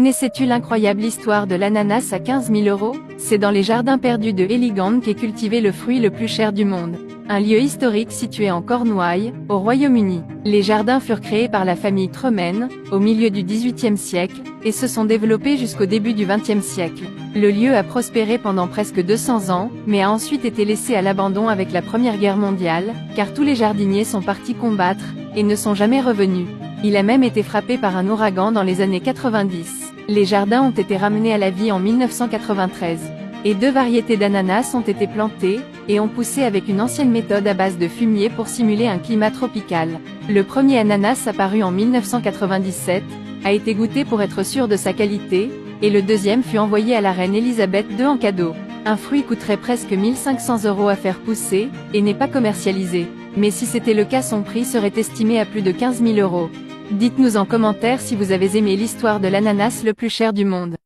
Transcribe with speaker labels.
Speaker 1: Connaissais-tu l'incroyable histoire de l'ananas à 15 000 €? C'est dans les jardins perdus de Helligand qu'est cultivé le fruit le plus cher du monde. Un lieu historique situé en Cornouailles, au Royaume-Uni. Les jardins furent créés par la famille Tremaine, au milieu du XVIIIe siècle, et se sont développés jusqu'au début du XXe siècle. Le lieu a prospéré pendant presque 200 ans, mais a ensuite été laissé à l'abandon avec la Première Guerre mondiale, car tous les jardiniers sont partis combattre, et ne sont jamais revenus. Il a même été frappé par un ouragan dans les années 90. Les jardins ont été ramenés à la vie en 1993. Et 2 variétés d'ananas ont été plantées, et ont poussé avec une ancienne méthode à base de fumier pour simuler un climat tropical. Le premier ananas apparu en 1997, a été goûté pour être sûr de sa qualité, et le deuxième fut envoyé à la reine Elisabeth II en cadeau. Un fruit coûterait presque 1 500 € à faire pousser, et n'est pas commercialisé. Mais si c'était le cas, son prix serait estimé à plus de 15 000 €. Dites-nous en commentaire si vous avez aimé l'histoire de l'ananas le plus cher du monde.